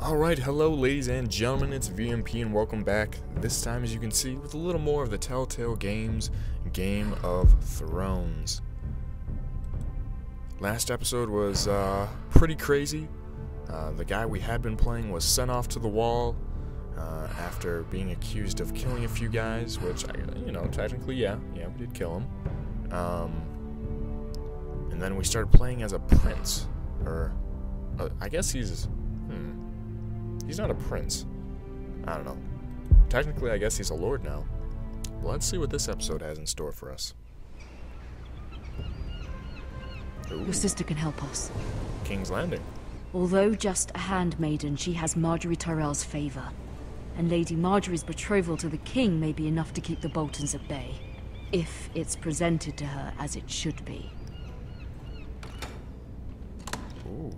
Alright, hello ladies and gentlemen, it's VMP and welcome back. This time, as you can see, with a little more of the Telltale Games Game of Thrones. Last episode was pretty crazy. The guy we had been playing was sent off to the wall after being accused of killing a few guys, which, technically, yeah, we did kill him. And then we started playing as a prince, or I guess he's not a prince. I don't know. Technically, I guess he's a lord now. Well, let's see what this episode has in store for us. Ooh. Your sister can help us. King's Landing. Although just a handmaiden, she has Margery Tyrell's favor. And Lady Margery's betrothal to the king may be enough to keep the Boltons at bay. If it's presented to her as it should be. Ooh.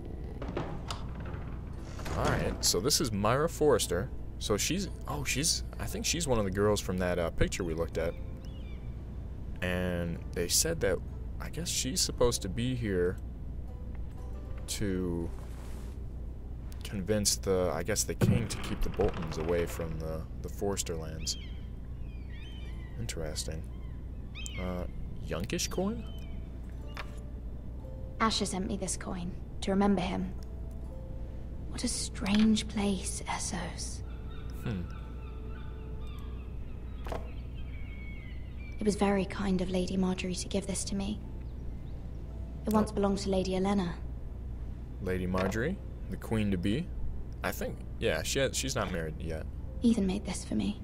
Alright, so this is Mayra Forrester. So I think she's one of the girls from that picture we looked at. And they said that, I guess she's supposed to be here to convince the king to keep the Boltons away from the Forrester lands. Interesting. Yunkish coin? Asher sent me this coin to remember him. What a strange place, Essos. It was very kind of Lady Margery to give this to me. It once belonged to Lady Olenna. Lady Margery? The queen-to-be? I think, yeah, she's not married yet. Ethan made this for me.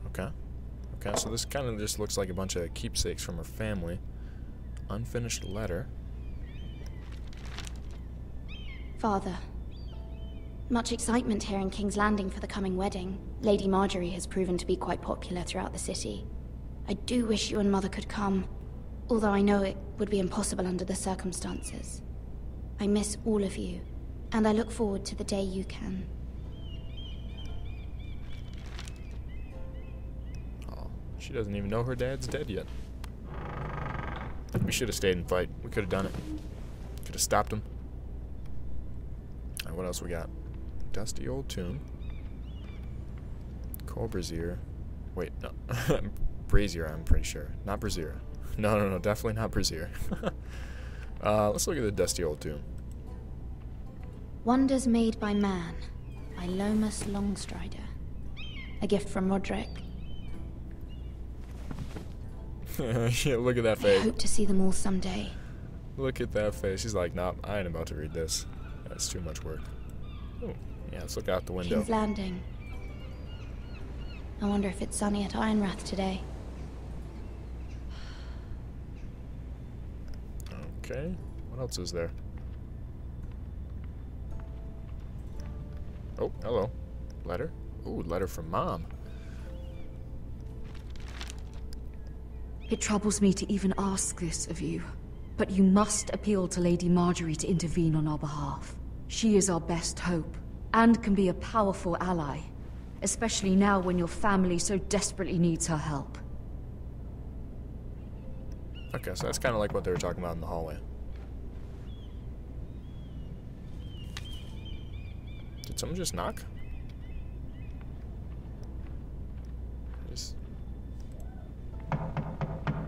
Okay, so this kind of just looks like a bunch of keepsakes from her family. Unfinished letter. Father, much excitement here in King's Landing for the coming wedding. Lady Margery has proven to be quite popular throughout the city. I do wish you and Mother could come, although I know it would be impossible under the circumstances. I miss all of you, and I look forward to the day you can. Oh, she doesn't even know her dad's dead yet. We should have stayed and fight. We could have done it. Could have stopped him. What else we got? Dusty old tomb. Coal brazier. Wait, no. Brazier, I'm pretty sure. Not brazier. No, definitely not brazier. Let's look at the dusty old tomb. Wonders Made by Man, by Lomas Longstrider. A gift from Roderick. Yeah, look at that face. I hope to see them all someday. Look at that face. She's like, nah, I ain't about to read this. That's too much work. Oh, yeah, let's look out the window. King's Landing. I wonder if it's sunny at Ironrath today. Okay, what else is there? Oh, hello. Letter? Ooh, letter from Mom. It troubles me to even ask this of you, but you must appeal to Lady Margery to intervene on our behalf. She is our best hope, and can be a powerful ally, especially now when your family so desperately needs her help. Okay, so that's kind of like what they were talking about in the hallway. Did someone just knock?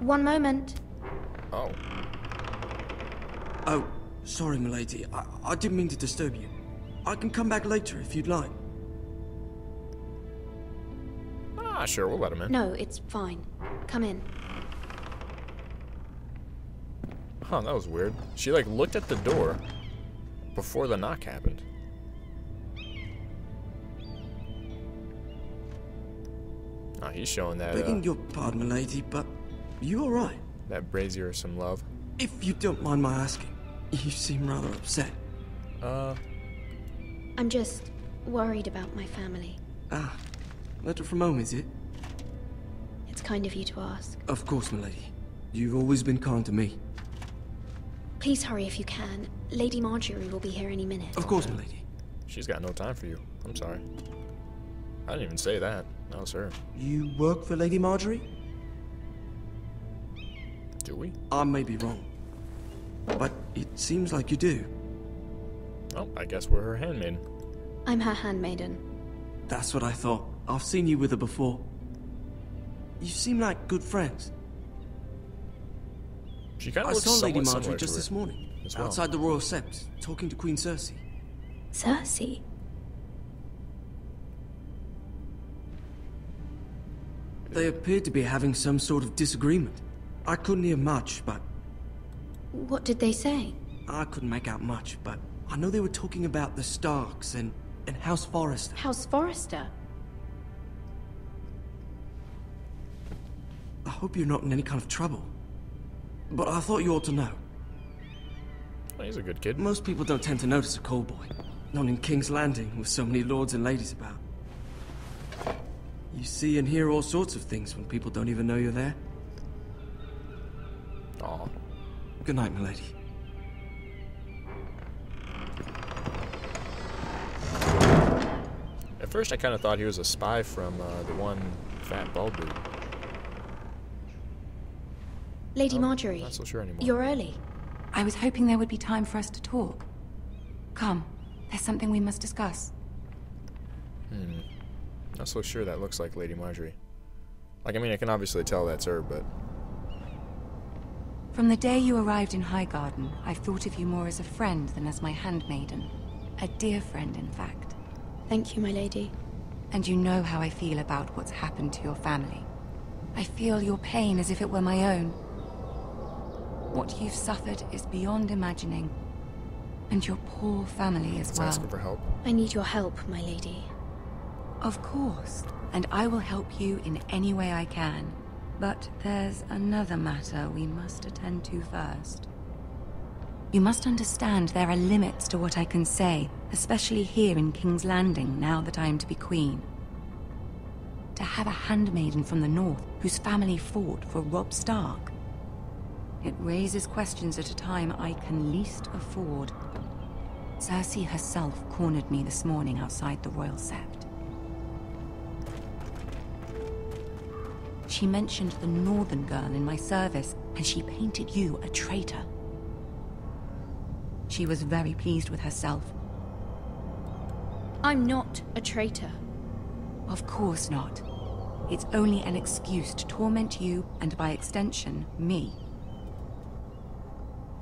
One moment. Oh. Oh, sorry, milady. I didn't mean to disturb you. I can come back later if you'd like. Ah, sure, we'll let him in. No, it's fine. Come in. Huh, that was weird. She, looked at the door before the knock happened. Oh, he's showing that, Begging your pardon, milady, but you alright? That brazier some love. If you don't mind my asking, you seem rather upset. I'm just worried about my family. Ah, letter from home, is it? It's kind of you to ask. Of course, milady. You've always been kind to me. Please hurry if you can. Lady Margery will be here any minute. Of course, milady. She's got no time for you. I'm sorry. I didn't even say that. That was her. You work for Lady Margery? Do we? I may be wrong, but it seems like you do. Oh, I guess we're her handmaiden. I'm her handmaiden. That's what I thought. I've seen you with her before. You seem like good friends. She kind of I looks saw Lady somewhat Margery similar to just her this morning, as well. outside the Royal Sept, talking to Queen Cersei. Cersei? They appeared to be having some sort of disagreement. I couldn't hear much, but What did they say? I couldn't make out much, but I know they were talking about the Starks and House Forrester. House Forrester? I hope you're not in any kind of trouble. But I thought you ought to know. Oh, he's a good kid. Most people don't tend to notice a call boy. Not in King's Landing, with so many lords and ladies about. You see and hear all sorts of things when people don't even know you're there. Aw. Good night, milady. At first, I kind of thought he was a spy from the one fat bald dude. Lady Margery, Not so sure anymore. you're early. I was hoping there would be time for us to talk. Come, there's something we must discuss. Not so sure that looks like Lady Margery. Like, I mean, I can obviously tell that's her, but... From the day you arrived in Highgarden, I've thought of you more as a friend than as my handmaiden. A dear friend, in fact. Thank you, my lady. And you know how I feel about what's happened to your family. I feel your pain as if it were my own. What you've suffered is beyond imagining. And your poor family as Let's well. ask her for help. I need your help, my lady. Of course, and I will help you in any way I can. But there's another matter we must attend to first. You must understand there are limits to what I can say, especially here in King's Landing, now that I am to be queen. To have a handmaiden from the north whose family fought for Robb Stark. It raises questions at a time I can least afford. Cersei herself cornered me this morning outside the Royal Sept. She mentioned the northern girl in my service, and she painted you a traitor. She was very pleased with herself. I'm not a traitor. Of course not. It's only an excuse to torment you, and by extension, me.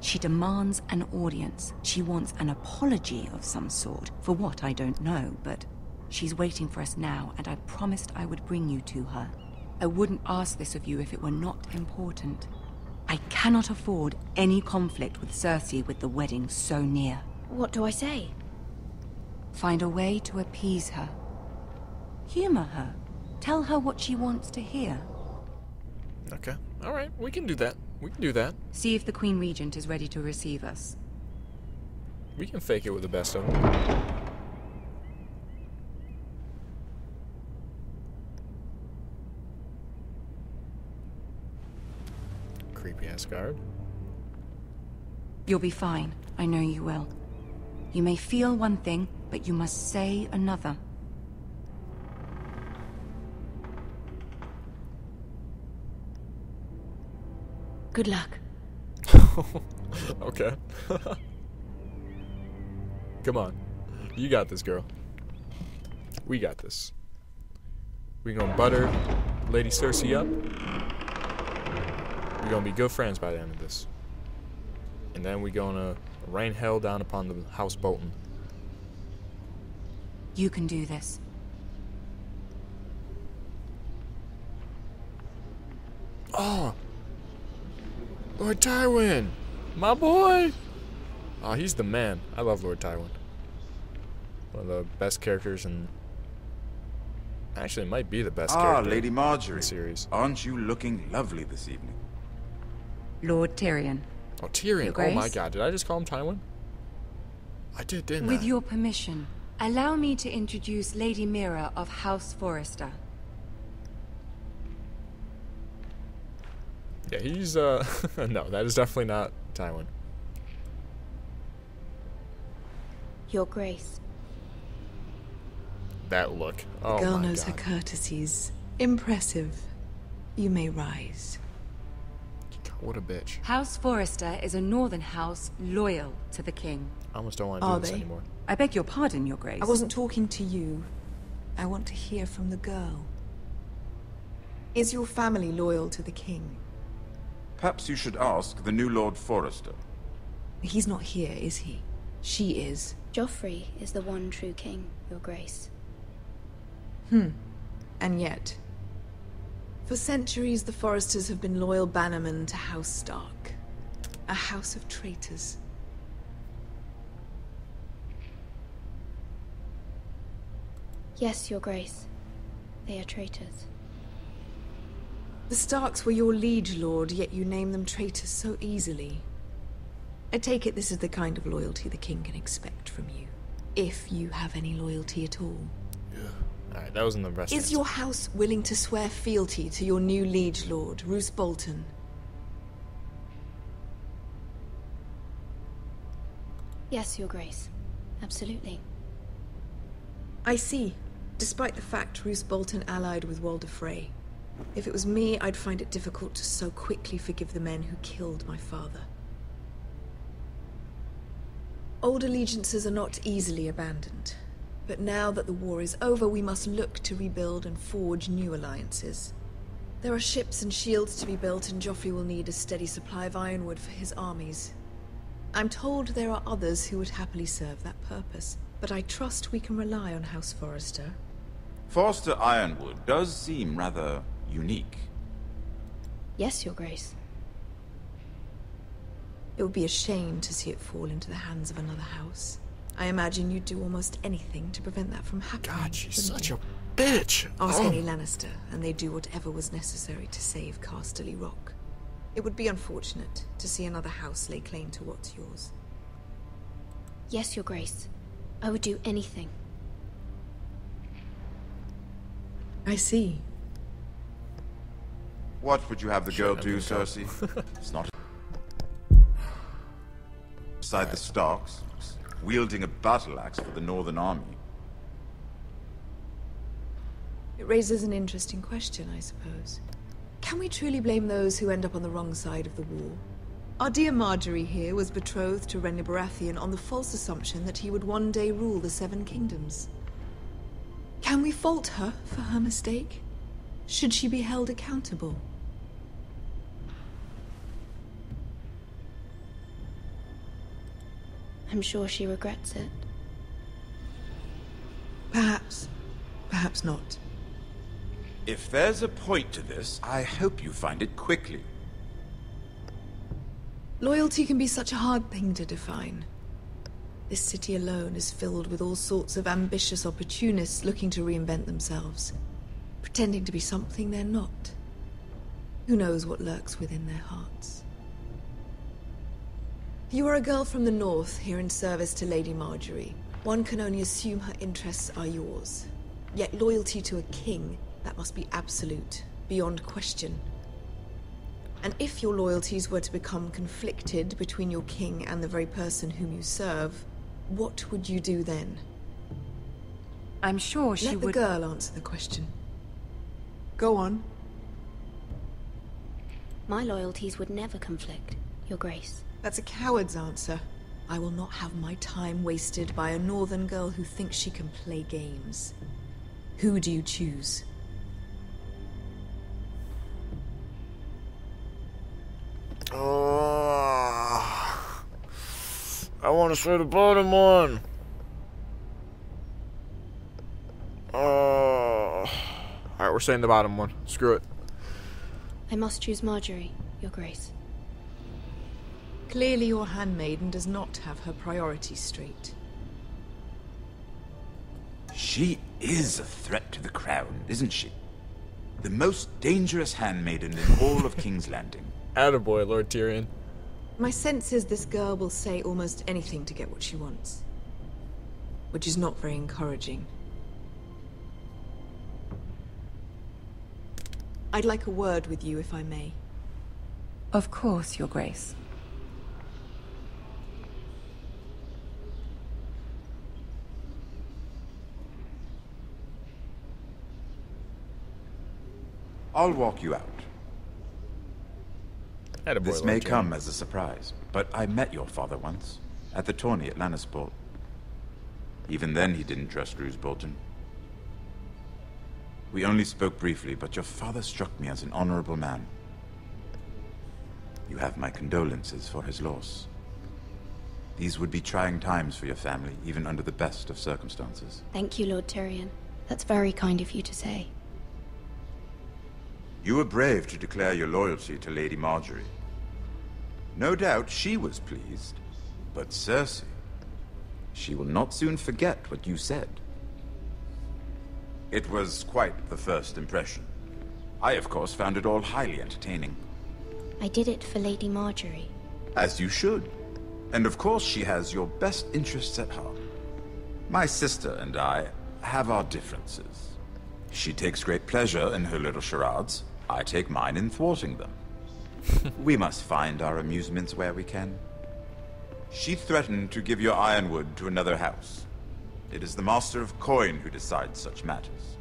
She demands an audience. She wants an apology of some sort, for what I don't know, but she's waiting for us now, and I promised I would bring you to her. I wouldn't ask this of you if it were not important. I cannot afford any conflict with Cersei with the wedding so near. What do I say? Find a way to appease her. Humor her. Tell her what she wants to hear. Okay. Alright, we can do that. We can do that. See if the Queen Regent is ready to receive us. We can fake it with the best of them. Creepy ass guard. You'll be fine. I know you will. You may feel one thing, but you must say another. Good luck. Okay. Come on. You got this, girl. We got this. We gonna butter Lady Cersei up. We're gonna be good friends by the end of this. And then we're gonna rain hell down upon the House Bolton. You can do this. Oh! Lord Tywin! My boy! Oh, he's the man. I love Lord Tywin. One of the best characters in... Actually, it might be the best character Lady Margery. in the series. Aren't you looking lovely this evening? Lord Tyrion. Oh, Tyrion. Your Oh my Grace? god. Did I just call him Tywin? I did, didn't With I? your permission, allow me to introduce Lady Mayra of House Forrester. Yeah, he's, no, that is definitely not Tywin. Your Grace. That look. Oh Girl my knows her god. courtesies. Impressive. You may rise. What a bitch. House Forrester is a northern house loyal to the king. I almost don't want to do this anymore. I beg your pardon, Your Grace. I wasn't talking to you. I want to hear from the girl. Is your family loyal to the king? Perhaps you should ask the new Lord Forrester. He's not here, is he? She is. Joffrey is the one true king, Your Grace. And yet, for centuries the Forresters have been loyal bannermen to House Stark. A house of traitors. Yes, Your Grace. They are traitors. The Starks were your liege lord, yet you name them traitors so easily. I take it this is the kind of loyalty the king can expect from you. If you have any loyalty at all. Alright, that wasn't the best Is answer. your house willing to swear fealty to your new liege lord, Roose Bolton? Yes, Your Grace. Absolutely. I see. Despite the fact Roose Bolton allied with Walder Frey. If it was me, I'd find it difficult to so quickly forgive the men who killed my father. Old allegiances are not easily abandoned. But now that the war is over, we must look to rebuild and forge new alliances. There are ships and shields to be built, and Joffrey will need a steady supply of ironwood for his armies. I'm told there are others who would happily serve that purpose, but I trust we can rely on House Forrester. Forrester Ironwood does seem rather unique. Yes, Your Grace. It would be a shame to see it fall into the hands of another house. I imagine you'd do almost anything to prevent that from happening. God, she's wouldn't such you? a bitch. Ask Oh. any Lannister, and they'd do whatever was necessary to save Casterly Rock. It would be unfortunate to see another house lay claim to what's yours. Yes, Your Grace. I would do anything. I see. What would you have the girl Shit, I do, think so. Cersei? It's not... Beside the Starks, wielding a battle axe for the Northern Army. It raises an interesting question, I suppose. Can we truly blame those who end up on the wrong side of the war? Our dear Margery here was betrothed to Renly Baratheon on the false assumption that he would one day rule the Seven Kingdoms. Can we fault her for her mistake? Should she be held accountable? I'm sure she regrets it. Perhaps. Perhaps not. If there's a point to this, I hope you find it quickly. Loyalty can be such a hard thing to define. This city alone is filled with all sorts of ambitious opportunists looking to reinvent themselves, pretending to be something they're not. Who knows what lurks within their hearts? You are a girl from the north, here in service to Lady Margery. One can only assume her interests are yours. Yet loyalty to a king, that must be absolute, beyond question. And if your loyalties were to become conflicted between your king and the very person whom you serve, what would you do then? I'm sure she Let the would... girl answer the question. Go on. My loyalties would never conflict, Your Grace. That's a coward's answer. I will not have my time wasted by a northern girl who thinks she can play games. Who do you choose? I want to say the bottom one. Alright, we're saying the bottom one. Screw it. I must choose Margery, Your Grace. Clearly your handmaiden does not have her priorities straight. She is a threat to the crown, isn't she? The most dangerous handmaiden in all of King's Landing. Attaboy, Lord Tyrion. My sense is this girl will say almost anything to get what she wants. Which is not very encouraging. I'd like a word with you, if I may. Of course, Your Grace. I'll walk you out. Attaboy, This Lord may Tyrion. come as a surprise, but I met your father once, at the tourney at Lannisport. Even then he didn't trust Roose Bolton. We only spoke briefly, but your father struck me as an honorable man. You have my condolences for his loss. These would be trying times for your family, even under the best of circumstances. Thank you, Lord Tyrion. That's very kind of you to say. You were brave to declare your loyalty to Lady Margery. No doubt she was pleased, but Cersei, she will not soon forget what you said. It was quite the first impression. I, of course, found it all highly entertaining. I did it for Lady Margery. As you should. And of course she has your best interests at heart. My sister and I have our differences. She takes great pleasure in her little charades. I take mine in thwarting them. We must find our amusements where we can. She threatened to give your ironwood to another house. It is the Master of Coin who decides such matters.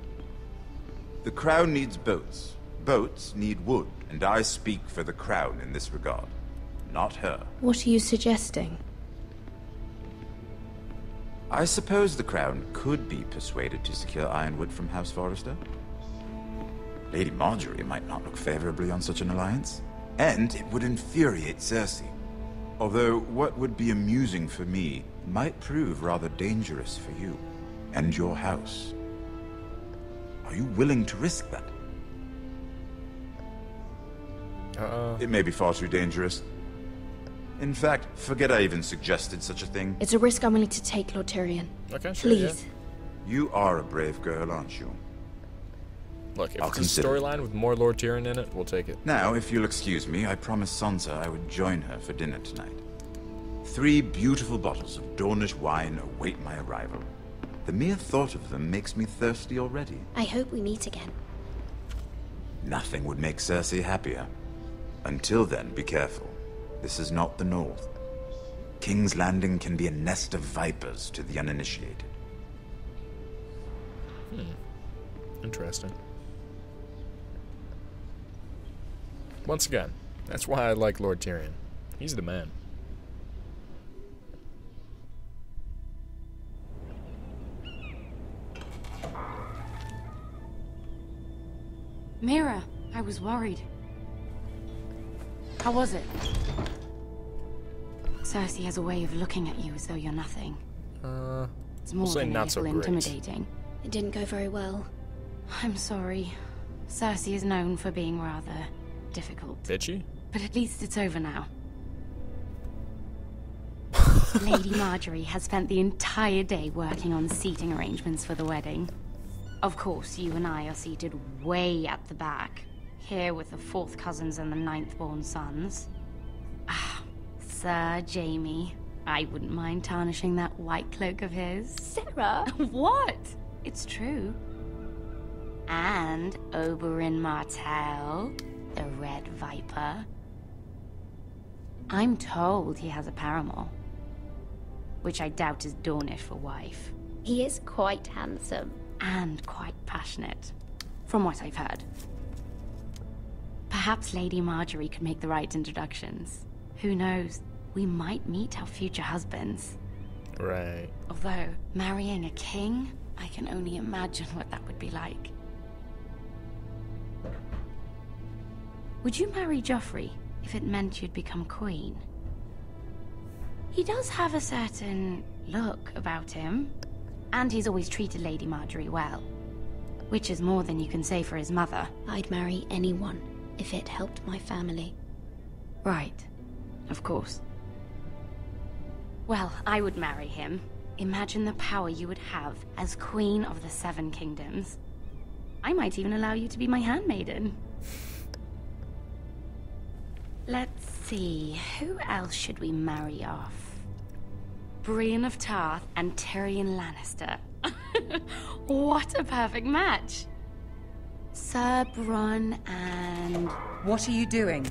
The Crown needs boats. Boats need wood, and I speak for the Crown in this regard. Not her. What are you suggesting? I suppose the Crown could be persuaded to secure ironwood from House Forrester. Lady Margery might not look favorably on such an alliance, and it would infuriate Cersei. Although what would be amusing for me might prove rather dangerous for you and your house. Are you willing to risk that? It may be far too dangerous. In fact, forget I even suggested such a thing. It's a risk I'm willing to take, Lord Tyrion. Okay, sure, Please. You are a brave girl, aren't you? Look, if I'll it's a consider it. storyline with more Lord Tyrion in it, we'll take it. Now, if you'll excuse me, I promised Sansa I would join her for dinner tonight. 3 beautiful bottles of Dornish wine await my arrival. The mere thought of them makes me thirsty already. I hope we meet again. Nothing would make Cersei happier. Until then, be careful. This is not the North. King's Landing can be a nest of vipers to the uninitiated. Interesting. Once again, that's why I like Lord Tyrion. He's the man. Mayra, I was worried. How was it? Cersei has a way of looking at you as though you're nothing. It's more we'll say than a not so little great. intimidating. It didn't go very well. I'm sorry. Cersei is known for being rather difficult. Bitchy? But at least it's over now. Lady Margery has spent the entire day working on seating arrangements for the wedding. Of course, you and I are seated way at the back, here with the 4th cousins and the 9th-born sons. Ah, Sir Jaime. I wouldn't mind tarnishing that white cloak of his. Sarah! What? It's true. And Oberyn Martell, the Red Viper. I'm told he has a paramour, which I doubt is Dornish for wife. He is quite handsome. And quite passionate, from what I've heard. Perhaps Lady Margery could make the right introductions. Who knows? We might meet our future husbands. Right. Although, marrying a king, I can only imagine what that would be like. Would you marry Joffrey if it meant you'd become queen? He does have a certain look about him, and he's always treated Lady Margery well, which is more than you can say for his mother. I'd marry anyone if it helped my family. Right. Of course. Well, I would marry him. Imagine the power you would have as Queen of the 7 Kingdoms. I might even allow you to be my handmaiden. Let's see, who else should we marry off? Brienne of Tarth and Tyrion Lannister. What a perfect match! Sir Bronn and... What are you doing?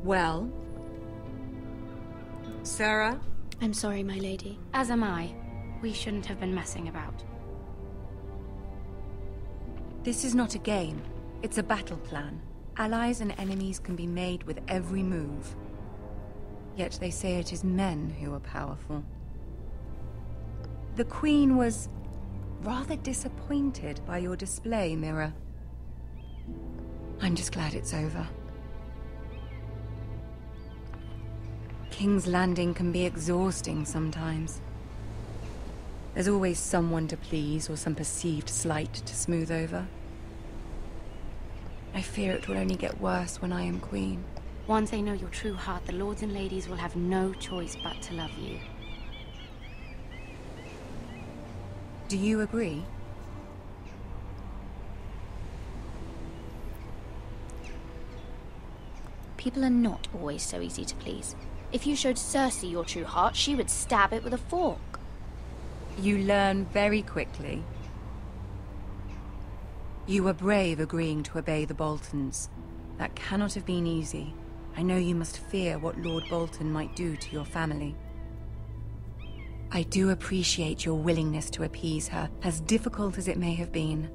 Well? Sarah? I'm sorry, my lady. As am I. We shouldn't have been messing about. This is not a game. It's a battle plan. Allies and enemies can be made with every move. Yet they say it is men who are powerful. The Queen was rather disappointed by your display, Mayra. I'm just glad it's over. King's Landing can be exhausting sometimes. There's always someone to please or some perceived slight to smooth over. I fear it will only get worse when I am queen. Once they know your true heart, the lords and ladies will have no choice but to love you. Do you agree? People are not always so easy to please. If you showed Cersei your true heart, she would stab it with a fork. You learn very quickly. You were brave agreeing to obey the Boltons. That cannot have been easy. I know you must fear what Lord Bolton might do to your family. I do appreciate your willingness to appease her, as difficult as it may have been.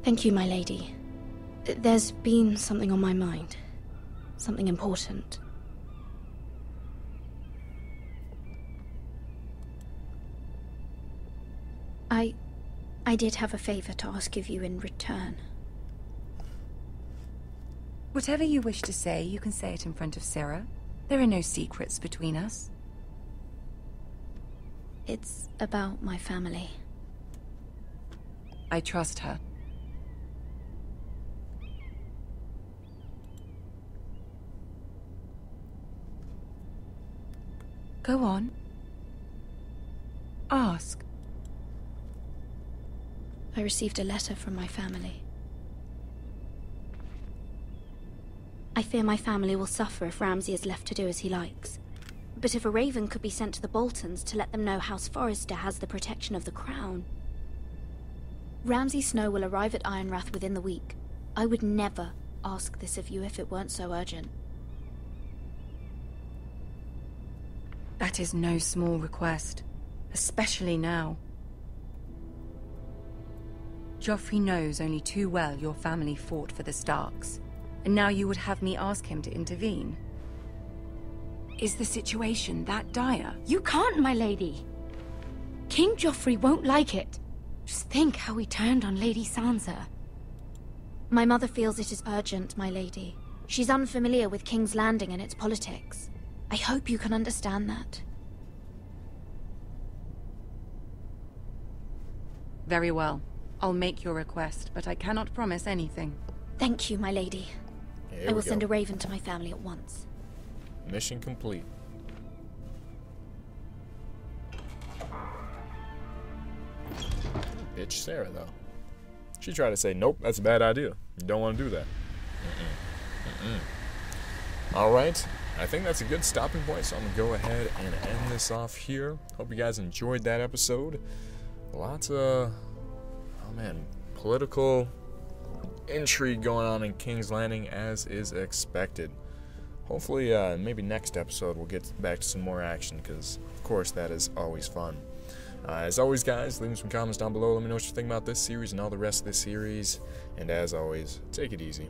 Thank you, my lady. There's been something on my mind. Something important. I did have a favor to ask of you in return. Whatever you wish to say, you can say it in front of Sarah. There are no secrets between us. It's about my family. I trust her. Go on. Ask. I received a letter from my family. I fear my family will suffer if Ramsay is left to do as he likes. But if a raven could be sent to the Boltons to let them know House Forrester has the protection of the crown. Ramsay Snow will arrive at Ironrath within the week. I would never ask this of you if it weren't so urgent. That is no small request, especially now. Joffrey knows only too well your family fought for the Starks, and now you would have me ask him to intervene. Is the situation that dire? You can't, my lady! King Joffrey won't like it. Just think how he turned on Lady Sansa. My mother feels it is urgent, my lady. She's unfamiliar with King's Landing and its politics. I hope you can understand that. Very well. I'll make your request, but I cannot promise anything. Thank you, my lady. Here I will we send go. a raven to my family at once. Mission complete. Bitch Sarah, though. She tried to say, nope, that's a bad idea. You don't want to do that. Alright, I think that's a good stopping point, so I'm going to go ahead and end this off here. Hope you guys enjoyed that episode. Lots of, oh man, political intrigue going on in King's Landing as is expected. Hopefully, maybe next episode we'll get back to some more action, because, of course, that is always fun. As always, guys, leave me some comments down below. Let me know what you think about this series and all the rest of this series. And as always, take it easy.